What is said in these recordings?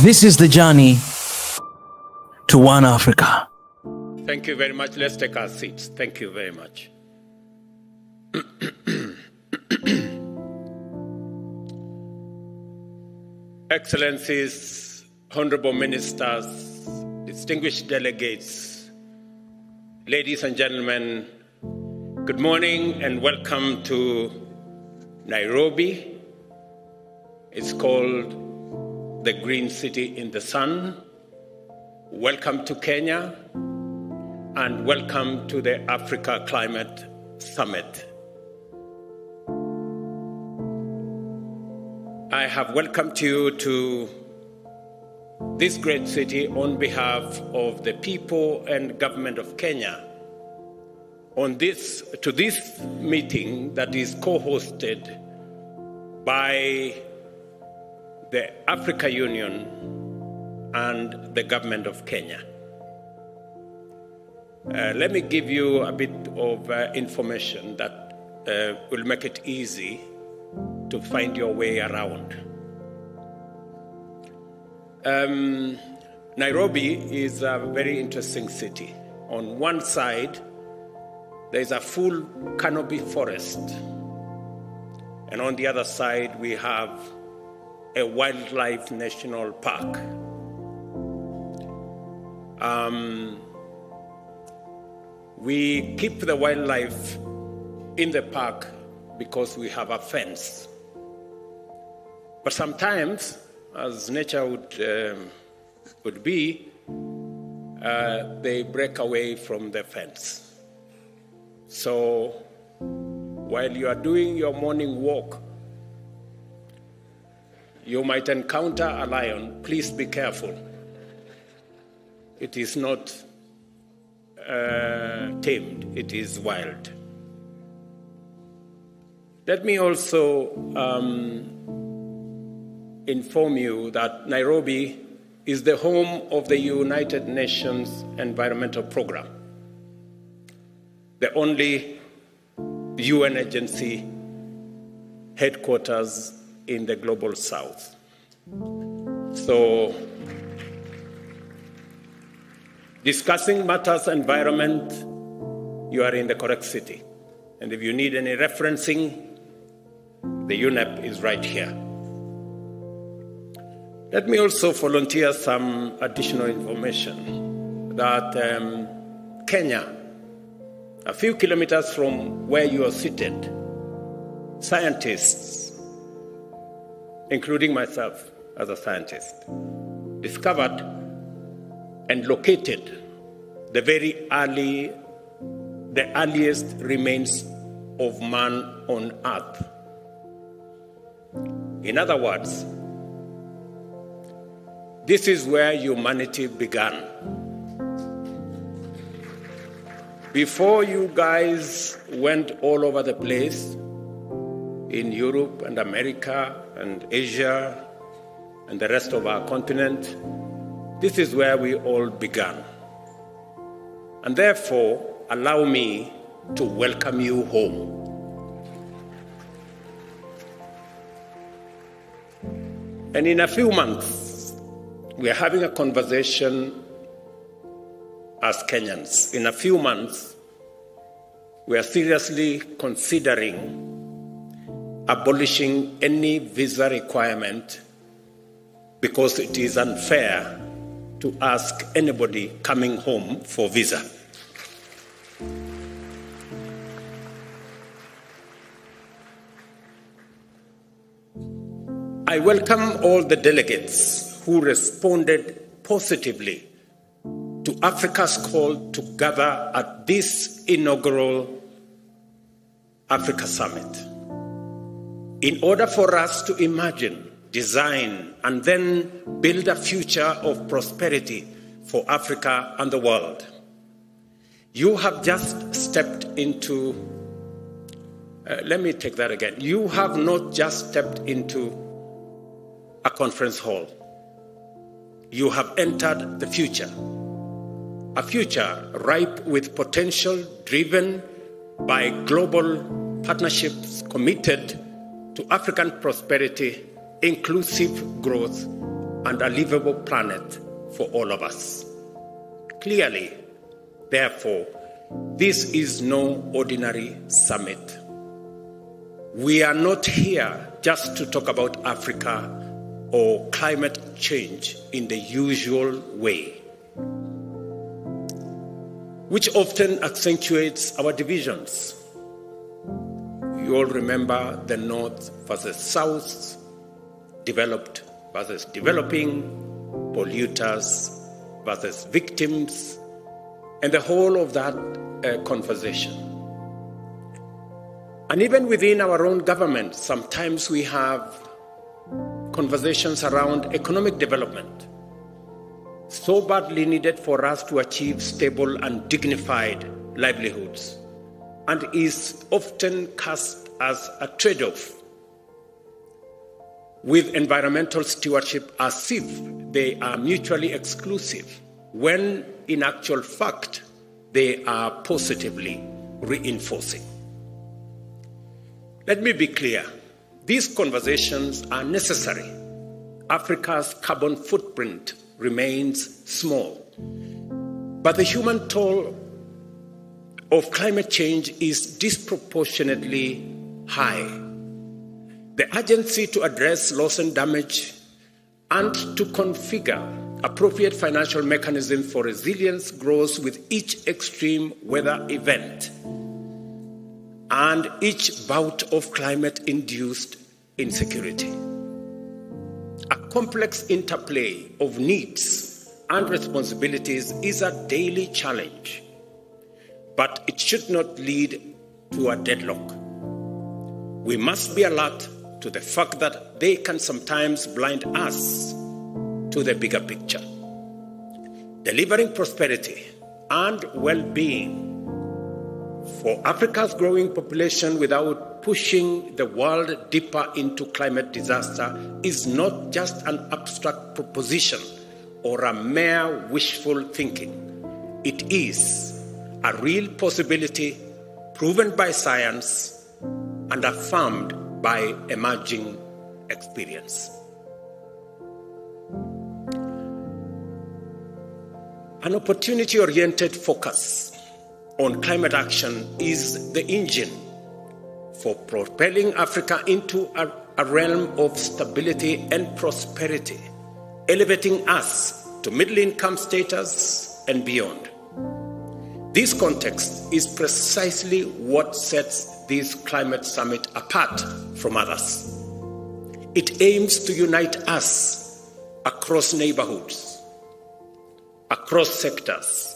This is the journey to One Africa. Thank you very much. Let's take our seats. Thank you very much. Excellencies, honorable ministers, distinguished delegates, ladies and gentlemen, good morning and welcome to Nairobi. It's called the Green City in the Sun. Welcome to Kenya and welcome to the Africa Climate Summit. I have welcomed you to this great city on behalf of the people and government of Kenya to this meeting that is co-hosted by the Africa Union and the government of Kenya. Let me give you a bit of information that will make it easy to find your way around. Nairobi is a very interesting city. On one side, there is a full canopy forest. And on the other side, we have a wildlife national park. We keep the wildlife in the park because we have a fence. But sometimes, as nature would be, they break away from the fence. So while you are doing your morning walk, you might encounter a lion. Please be careful. It is not tamed, it is wild. Let me also inform you that Nairobi is the home of the United Nations Environmental Programme, the only UN agency headquarters in the global south. So, discussing matters environment, you are in the correct city. And if you need any referencing, the UNEP is right here. Let me also volunteer some additional information that Kenya, a few kilometers from where you are seated, scientists, including myself as a scientist, discovered and located the earliest remains of man on Earth. In other words, this is where humanity began. Before you guys went all over the place, in Europe and America and Asia and the rest of our continent, this is where we all began. And therefore, allow me to welcome you home. And in a few months, we are having a conversation as Kenyans. In a few months, we are seriously considering abolishing any visa requirement because it is unfair to ask anybody coming home for visa. I welcome all the delegates who responded positively to Africa's call to gather at this inaugural Africa Summit. In order for us to imagine, design, and then build a future of prosperity for Africa and the world. You have just stepped into, You have not just stepped into a conference hall. You have entered the future. A future ripe with potential, driven by global partnerships committed to African prosperity, inclusive growth, and a livable planet for all of us. Clearly, therefore, this is no ordinary summit. We are not here just to talk about Africa or climate change in the usual way, which often accentuates our divisions. You all remember the North versus South, developed versus developing, polluters versus victims, and the whole of that conversation. And even within our own government, sometimes we have conversations around economic development, so badly needed for us to achieve stable and dignified livelihoods, and is often cast as a trade-off with environmental stewardship as if they are mutually exclusive, when in actual fact, they are positively reinforcing. Let me be clear, these conversations are necessary. Africa's carbon footprint remains small, but the human toll of climate change is disproportionately high. The urgency to address loss and damage and to configure appropriate financial mechanisms for resilience grows with each extreme weather event and each bout of climate-induced insecurity. A complex interplay of needs and responsibilities is a daily challenge, but it should not lead to a deadlock. We must be alert to the fact that they can sometimes blind us to the bigger picture. Delivering prosperity and well-being for Africa's growing population without pushing the world deeper into climate disaster is not just an abstract proposition or a mere wishful thinking. It is a real possibility proven by science and affirmed by emerging experience. An opportunity-oriented focus on climate action is the engine for propelling Africa into a realm of stability and prosperity, elevating us to middle-income status and beyond. This context is precisely what sets this climate summit apart from others. It aims to unite us across neighborhoods, across sectors,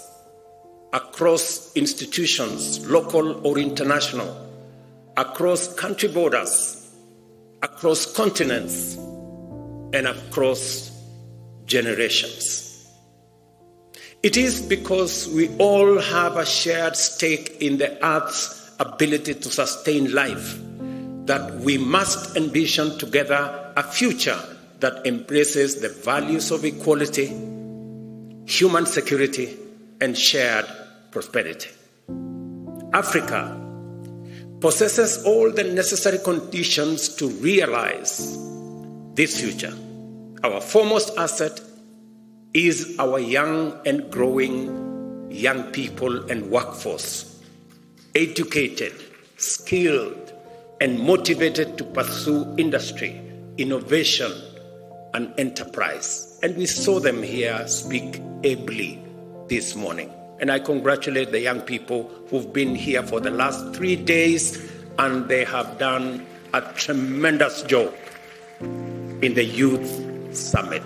across institutions, local or international, across country borders, across continents, and across generations. It is because we all have a shared stake in the Earth's ability to sustain life that we must envision together a future that embraces the values of equality, human security, and shared prosperity. Africa possesses all the necessary conditions to realize this future. Our foremost asset is our young and growing young people and workforce, educated, skilled, and motivated to pursue industry, innovation, and enterprise. And we saw them here speak ably this morning. And I congratulate the young people who've been here for the last 3 days, and they have done a tremendous job in the Youth Summit.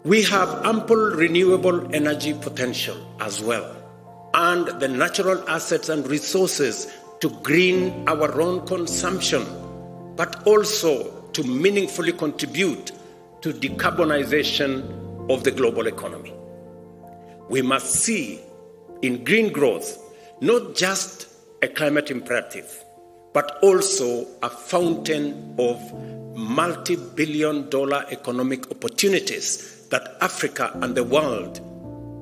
We have ample renewable energy potential as well, and the natural assets and resources to green our own consumption, but also to meaningfully contribute to decarbonization of the global economy. We must see in green growth not just a climate imperative, but also a fountain of multi-billion-dollar economic opportunities that Africa and the world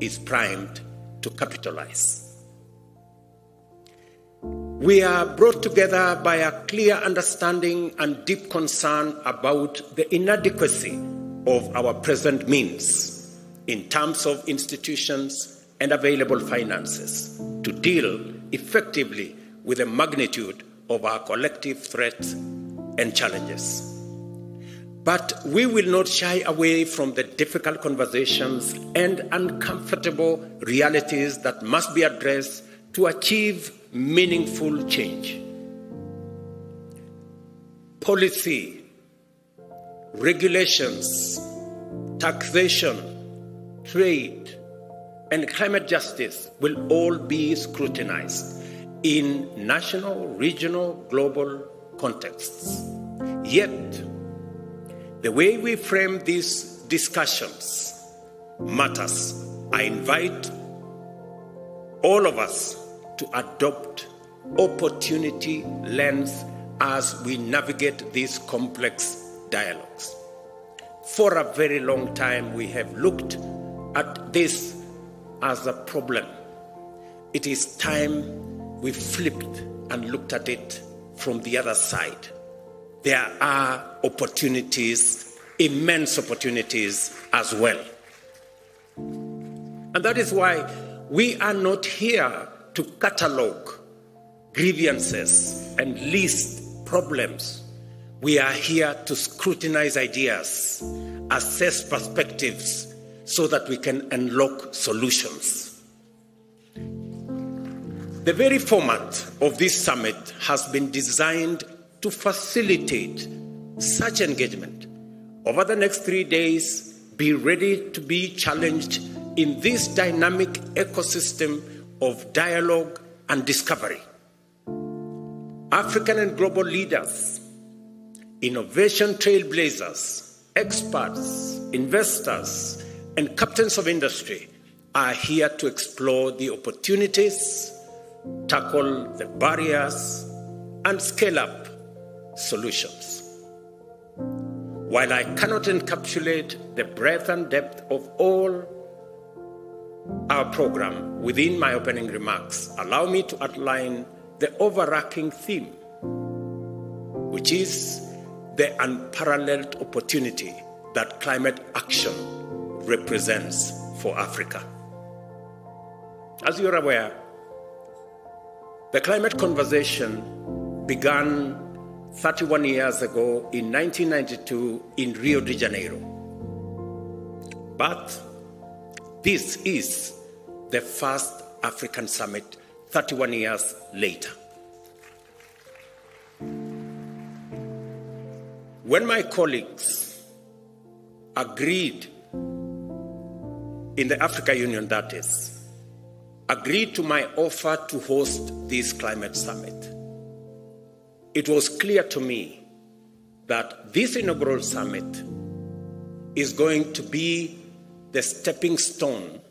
is primed to capitalize. We are brought together by a clear understanding and deep concern about the inadequacy of our present means in terms of institutions and available finances to deal effectively with the magnitude of our collective threats and challenges. But we will not shy away from the difficult conversations and uncomfortable realities that must be addressed to achieve meaningful change. Policy, regulations, taxation, trade, and climate justice will all be scrutinized in national, regional, global contexts. Yet, the way we frame these discussions matters. I invite all of us to adopt opportunity lens as we navigate these complex dialogues. For a very long time, we have looked at this as a problem. It is time we flipped and looked at it from the other side. There are opportunities, immense opportunities as well. And that is why we are not here to catalog grievances and list problems. We are here to scrutinize ideas, assess perspectives, so that we can unlock solutions. The very format of this summit has been designed to facilitate such engagement. Over the next 3 days, be ready to be challenged in this dynamic ecosystem of dialogue and discovery. African and global leaders, innovation trailblazers, experts, investors, and captains of industry are here to explore the opportunities, tackle the barriers, and scale up solutions. While I cannot encapsulate the breadth and depth of all our program within my opening remarks, allow me to outline the overarching theme, which is the unparalleled opportunity that climate action represents for Africa. As you're aware, the climate conversation began 31 years ago in 1992 in Rio de Janeiro. But this is the first African summit 31 years later. When my colleagues agreed, in the Africa Union that is, agreed to my offer to host this climate summit, it was clear to me that this inaugural summit is going to be the stepping stone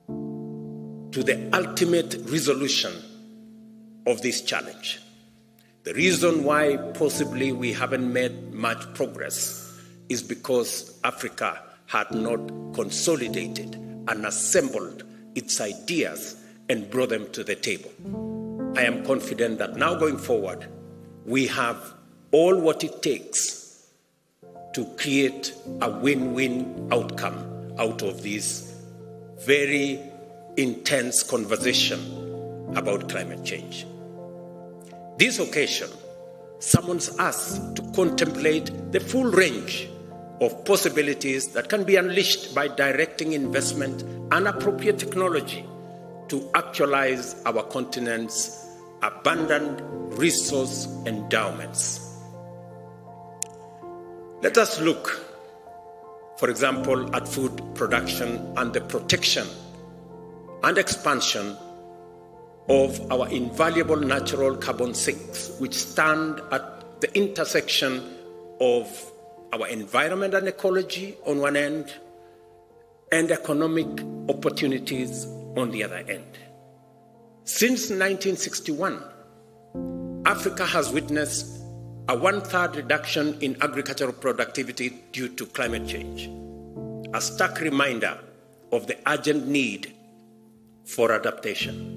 to the ultimate resolution of this challenge. The reason why possibly we haven't made much progress is because Africa had not consolidated and assembled its ideas and brought them to the table. I am confident that now going forward, we have all what it takes to create a win-win outcome out of this very intense conversation about climate change. This occasion summons us to contemplate the full range of possibilities that can be unleashed by directing investment and appropriate technology to actualize our continent's abundant resource endowments. Let us look, for example, at food production and the protection and expansion of our invaluable natural carbon sinks, which stand at the intersection of our environment and ecology on one end, and economic opportunities on the other end. Since 1961, Africa has witnessed a 1/3 reduction in agricultural productivity due to climate change, a stark reminder of the urgent need for adaptation.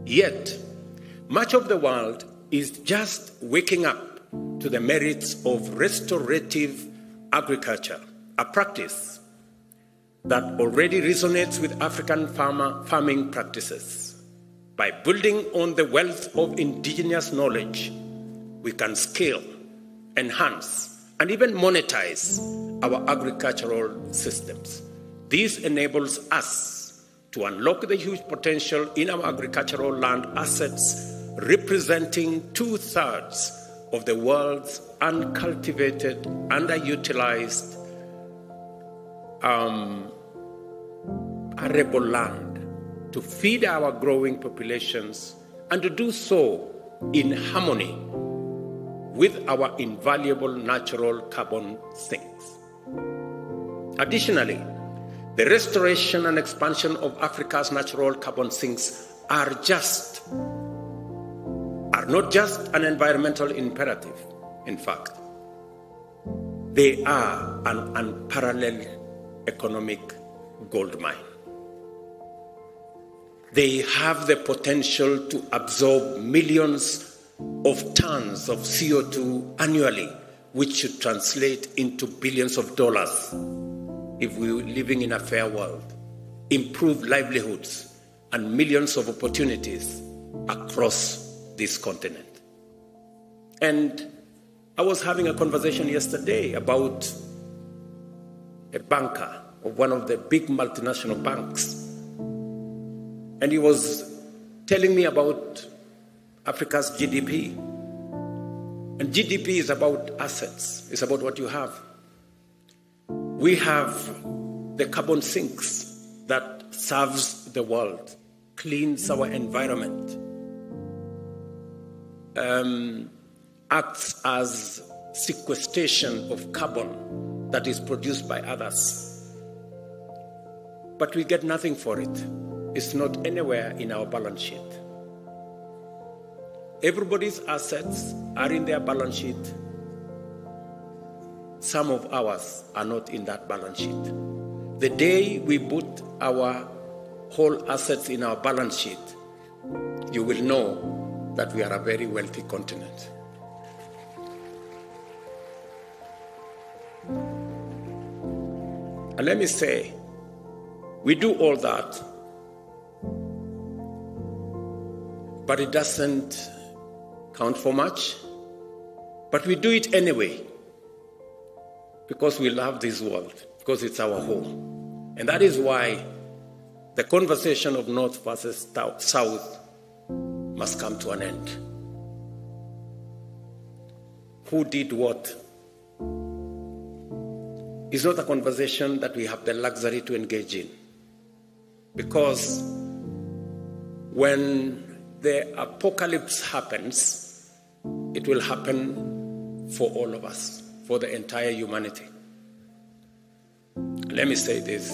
Yet, much of the world is just waking up to the merits of restorative agriculture, a practice that already resonates with African farming practices. By building on the wealth of indigenous knowledge, we can scale, enhance, and even monetize our agricultural systems. This enables us to unlock the huge potential in our agricultural land assets, representing 2/3 of the world's uncultivated, underutilized, arable land, to feed our growing populations and to do so in harmony with our invaluable natural carbon sinks. Additionally, the restoration and expansion of Africa's natural carbon sinks are not just an environmental imperative. In fact, they are an unparalleled economic goldmine. They have the potential to absorb millions of tons of CO2 annually, which should translate into billions of dollars if we were living in a fair world, improve livelihoods, and millions of opportunities across this continent. And I was having a conversation yesterday about a banker of one of the big multinational banks. And he was telling me about Africa's GDP. And GDP is about assets. It's about what you have. We have the carbon sinks that serves the world, cleans our environment, acts as sequestration of carbon that is produced by others. But we get nothing for it. It's not anywhere in our balance sheet. Everybody's assets are in their balance sheet. Some of ours are not in that balance sheet. The day we put our whole assets in our balance sheet, you will know that we are a very wealthy continent. And let me say, we do all that, but it doesn't count for much. But we do it anyway, because we love this world, because it's our home. And that is why the conversation of North versus South must come to an end. Who did what? It's not a conversation that we have the luxury to engage in. Because when the apocalypse happens, it will happen for all of us, for the entire humanity. Let me say this.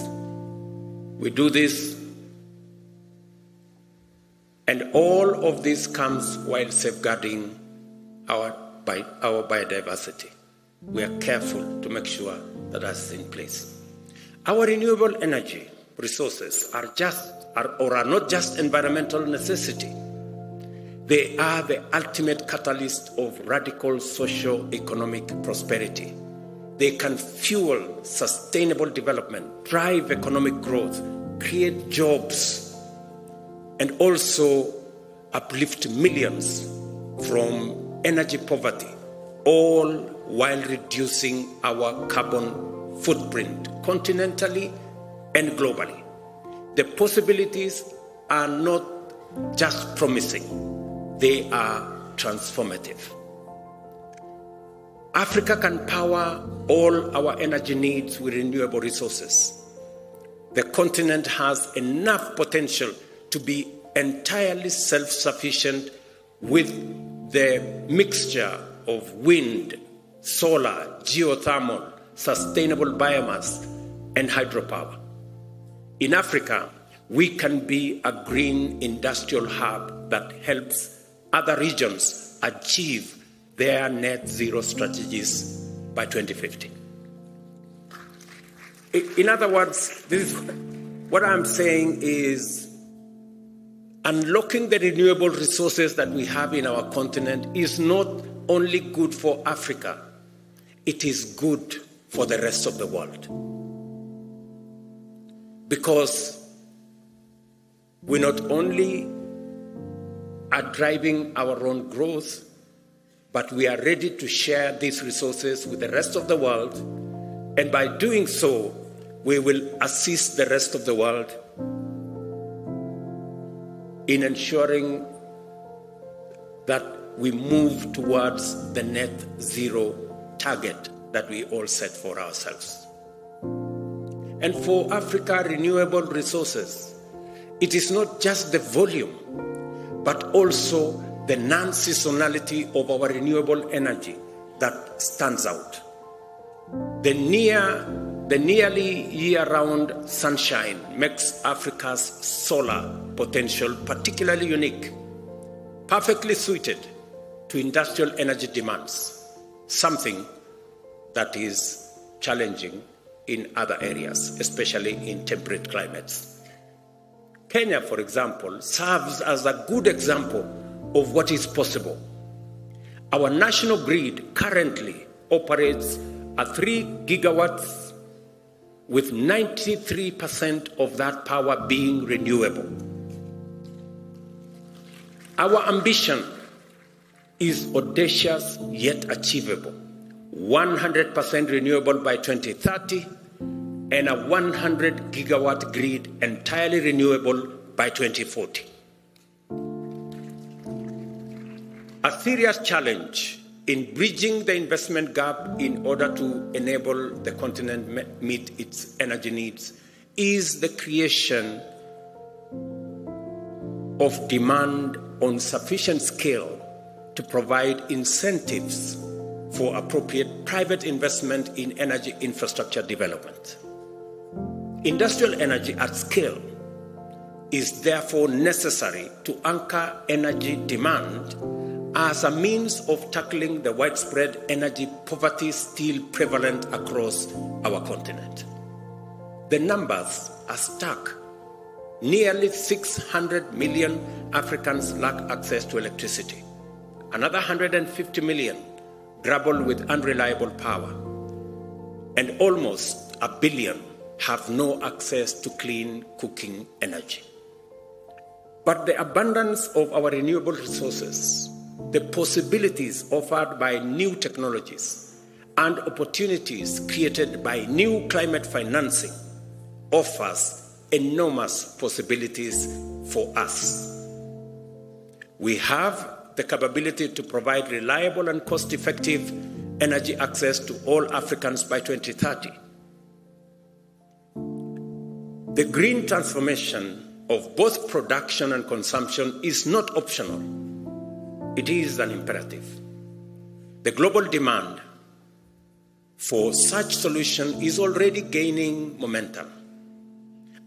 We do this, and all of this comes while safeguarding our biodiversity. We are careful to make sure that that's in place. Our renewable energy resources are not just environmental necessity. They are the ultimate catalyst of radical socio-economic prosperity. They can fuel sustainable development, drive economic growth, create jobs, and also uplift millions from energy poverty, all while reducing our carbon footprint continentally and globally. The possibilities are not just promising, they are transformative. Africa can power all our energy needs with renewable resources. The continent has enough potential to be entirely self-sufficient with the mixture of wind, solar, geothermal, sustainable biomass, and hydropower. In Africa, we can be a green industrial hub that helps other regions achieve their net zero strategies by 2050. In other words, what I'm saying is Unlocking the renewable resources that we have in our continent is not only good for Africa, it is good for the rest of the world. Because we not only are driving our own growth, but we are ready to share these resources with the rest of the world. And by doing so, we will assist the rest of the world in ensuring that we move towards the net zero target that we all set for ourselves. And for Africa, renewable resources, it is not just the volume, but also the non-seasonality of our renewable energy that stands out. The nearly year-round sunshine makes Africa's solar potential particularly unique, perfectly suited to industrial energy demands, something that is challenging in other areas, especially in temperate climates. Kenya, for example, serves as a good example of what is possible. Our national grid currently operates at 3 gigawatts, with 93% of that power being renewable. Our ambition is audacious yet achievable: 100% renewable by 2030 and a 100 gigawatt grid entirely renewable by 2040. A serious challenge in bridging the investment gap in order to enable the continent meet its energy needs is the creation of demand on sufficient scale to provide incentives for appropriate private investment in energy infrastructure development. Industrial energy at scale is therefore necessary to anchor energy demand as a means of tackling the widespread energy poverty still prevalent across our continent. The numbers are stark. Nearly 600 million Africans lack access to electricity. Another 150 million grapple with unreliable power. And almost 1 billion have no access to clean cooking energy. But the abundance of our renewable resources, the possibilities offered by new technologies, and opportunities created by new climate financing offers enormous possibilities for us. We have the capability to provide reliable and cost-effective energy access to all Africans by 2030. The green transformation of both production and consumption is not optional. It is an imperative. The global demand for such solution is already gaining momentum.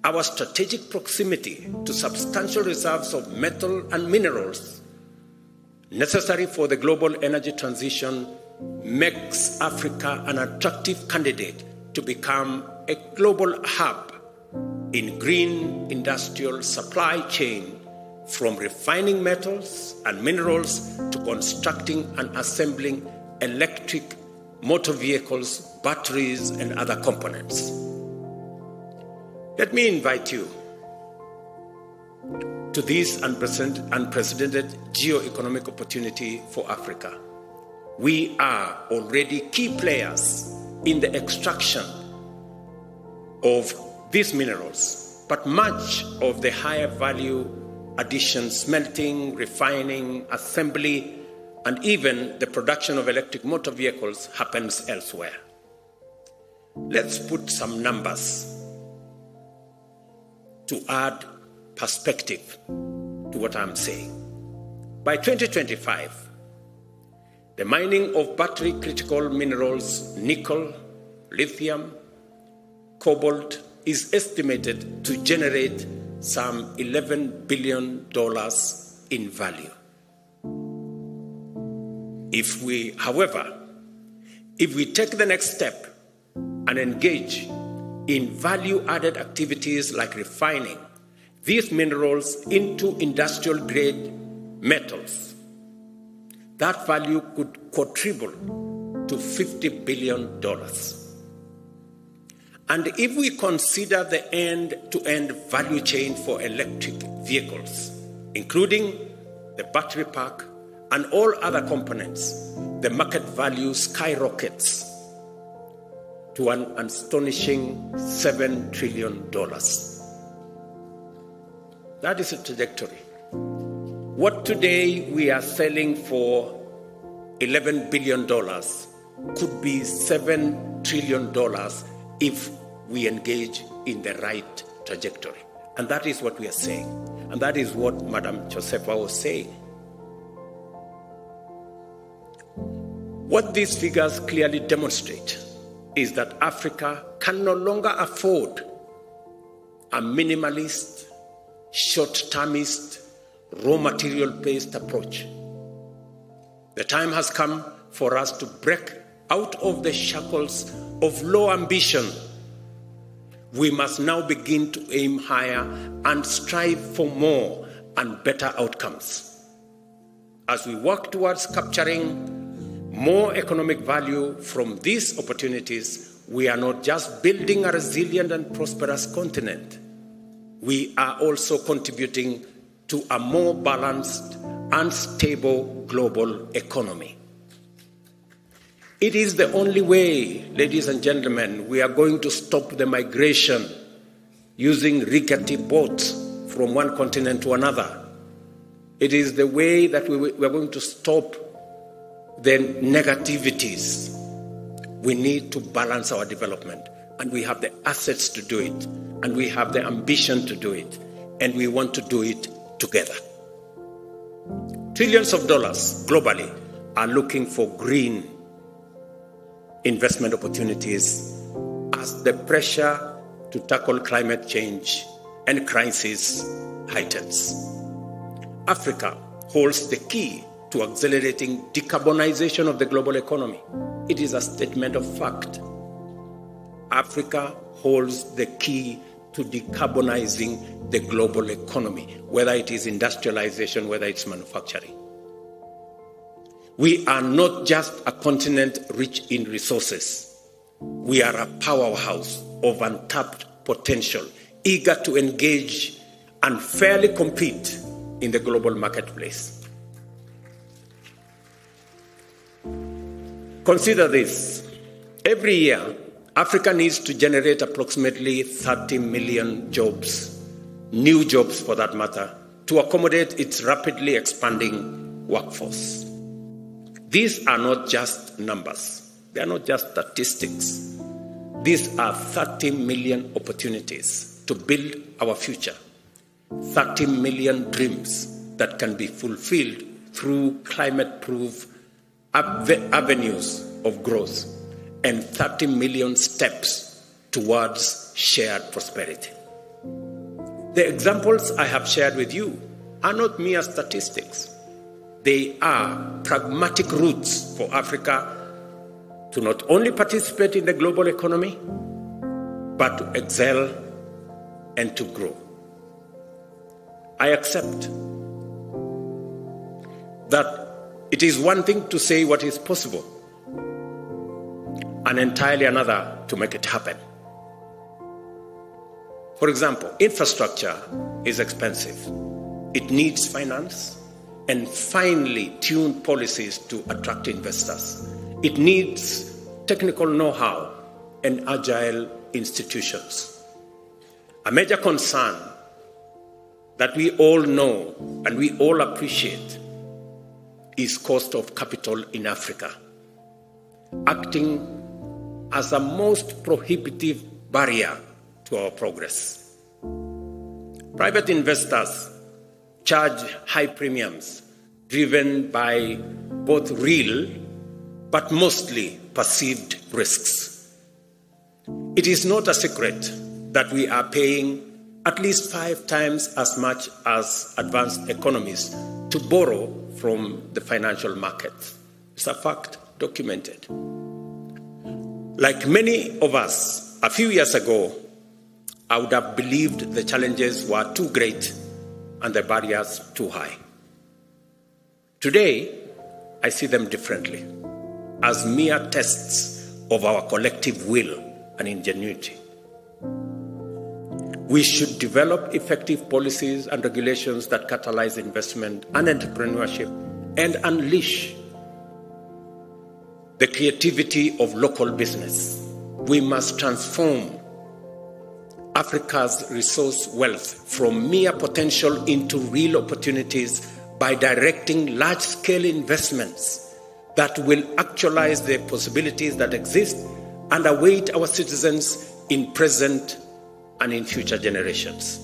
Our strategic proximity to substantial reserves of metal and minerals necessary for the global energy transition makes Africa an attractive candidate to become a global hub in green industrial supply chain, from refining metals and minerals to constructing and assembling electric motor vehicles, batteries, and other components. Let me invite you to this unprecedented geo-economic opportunity for Africa. We are already key players in the extraction of these minerals, but much of the higher value addition, smelting, refining, assembly, and even the production of electric motor vehicles happens elsewhere. Let's put some numbers to add perspective to what I'm saying. By 2025, the mining of battery critical minerals, nickel, lithium, cobalt, is estimated to generate some $11 billion in value. If we take the next step and engage in value-added activities like refining, these minerals into industrial-grade metals, that value could quadruple to $50 billion. And if we consider the end-to-end value chain for electric vehicles, including the battery pack and all other components, the market value skyrockets to an astonishing $7 trillion. That is a trajectory. What today we are selling for $11 billion could be $7 trillion if we engage in the right trajectory. And that is what we are saying. And that is what Madam Josefa was saying. What these figures clearly demonstrate is that Africa can no longer afford a minimalist, short-termist, raw material-based approach. The time has come for us to break out of the shackles of low ambition. We must now begin to aim higher and strive for more and better outcomes. As we work towards capturing more economic value from these opportunities, we are not just building a resilient and prosperous continent. We are also contributing to a more balanced and stable global economy. It is the only way, ladies and gentlemen, we are going to stop the migration using rickety boats from one continent to another. It is the way that we are going to stop the negativities. We need to balance our development, and we have the assets to do it, and we have the ambition to do it, and we want to do it together. Trillions of dollars globally are looking for green investment opportunities as the pressure to tackle climate change and crisis heightens. Africa holds the key to accelerating decarbonization of the global economy. It is a statement of fact. Africa holds the key to decarbonizing the global economy, whether it is industrialization, whether it's manufacturing. We are not just a continent rich in resources. We are a powerhouse of untapped potential, eager to engage and fairly compete in the global marketplace. Consider this. Every year, Africa needs to generate approximately 30 million jobs, new jobs for that matter, to accommodate its rapidly expanding workforce. These are not just numbers. They are not just statistics. These are 30 million opportunities to build our future. 30 million dreams that can be fulfilled through climate-proof avenues of growth, and 30 million steps towards shared prosperity. The examples I have shared with you are not mere statistics. They are pragmatic routes for Africa to not only participate in the global economy, but to excel and to grow. I accept that it is one thing to say what is possible, and entirely another to make it happen. For example, infrastructure is expensive. It needs finance and finely tuned policies to attract investors. It needs technical know-how and agile institutions. A major concern that we all know and we all appreciate is cost of capital in Africa, acting as a most prohibitive barrier to our progress. Private investors charge high premiums driven by both real but mostly perceived risks. It is not a secret that we are paying at least 5 times as much as advanced economies to borrow from the financial markets. It's a fact, documented. Like many of us, a few years ago, I would have believed the challenges were too great and the barriers too high. Today, I see them differently, as mere tests of our collective will and ingenuity. We should develop effective policies and regulations that catalyze investment and entrepreneurship and unleash the creativity of local business. We must transform Africa's resource wealth from mere potential into real opportunities by directing large-scale investments that will actualize the possibilities that exist and await our citizens in present and in future generations.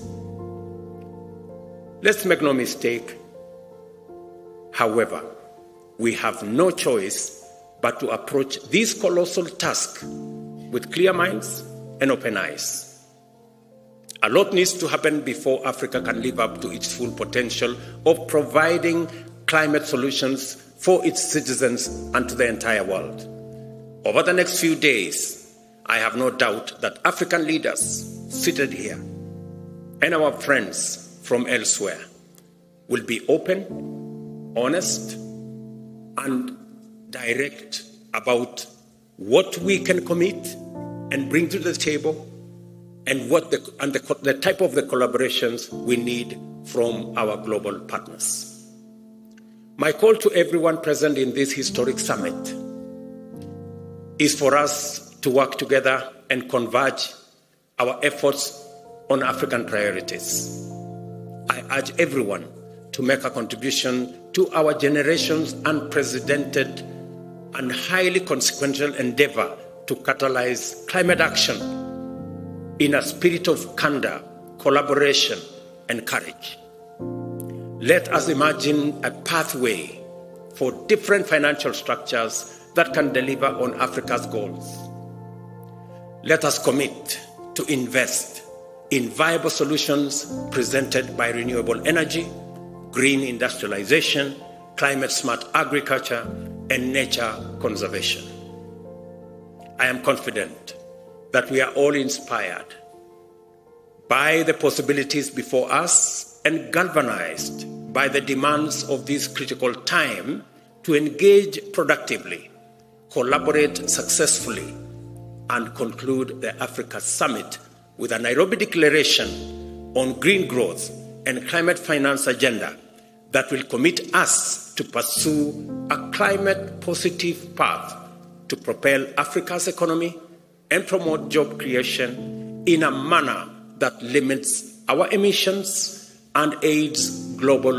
Let's make no mistake, however, we have no choice but to approach this colossal task with clear minds and open eyes. A lot needs to happen before Africa can live up to its full potential of providing climate solutions for its citizens and to the entire world. Over the next few days, I have no doubt that African leaders seated here and our friends from elsewhere will be open, honest, and direct about what we can commit and bring to the table and the type of the collaborations we need from our global partners. My call to everyone present in this historic summit is for us to work together and converge our efforts on African priorities. I urge everyone to make a contribution to our generation's unprecedented and highly consequential endeavor to catalyze climate action in a spirit of candor, collaboration, and courage. Let us imagine a pathway for different financial structures that can deliver on Africa's goals. Let us commit to invest in viable solutions presented by renewable energy, green industrialization, climate-smart agriculture, and nature conservation. I am confident that we are all inspired by the possibilities before us and galvanized by the demands of this critical time to engage productively, collaborate successfully, and conclude the Africa Summit with a Nairobi Declaration on green growth and climate finance agenda that will commit us to pursue a climate-positive path to propel Africa's economy and promote job creation in a manner that limits our emissions and aids global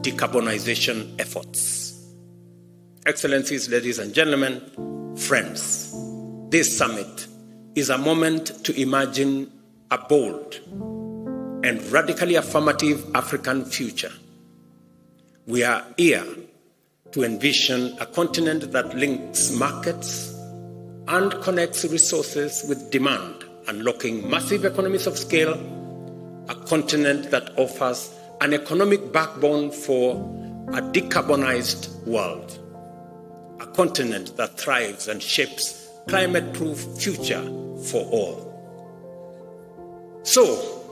decarbonization efforts. Excellencies, ladies and gentlemen, friends, this summit is a moment to imagine a bold and radically affirmative African future. We are here to envision a continent that links markets and connects resources with demand, unlocking massive economies of scale, a continent that offers an economic backbone for a decarbonized world, a continent that thrives and shapes climate-proof future for all. So,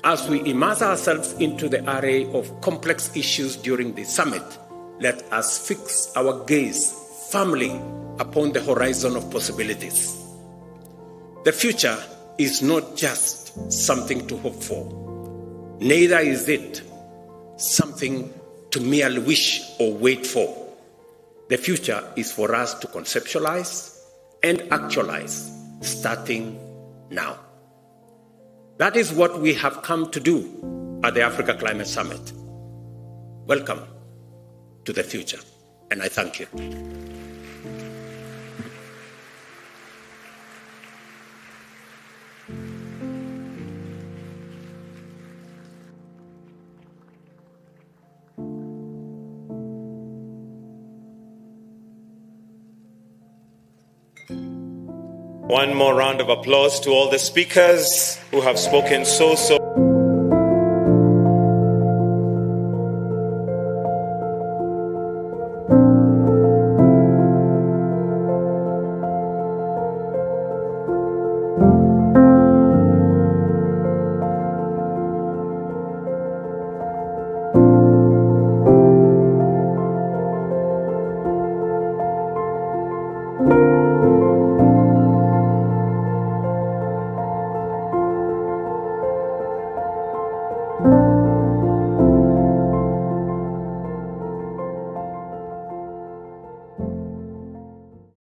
as we immerse ourselves into the array of complex issues during the summit, let us fix our gaze firmly upon the horizon of possibilities. The future is not just something to hope for, neither is it something to merely wish or wait for. The future is for us to conceptualize and actualize, starting now. That is what we have come to do at the Africa Climate Summit. Welcome to the future, and I thank you. One more round of applause to all the speakers who have spoken so. you.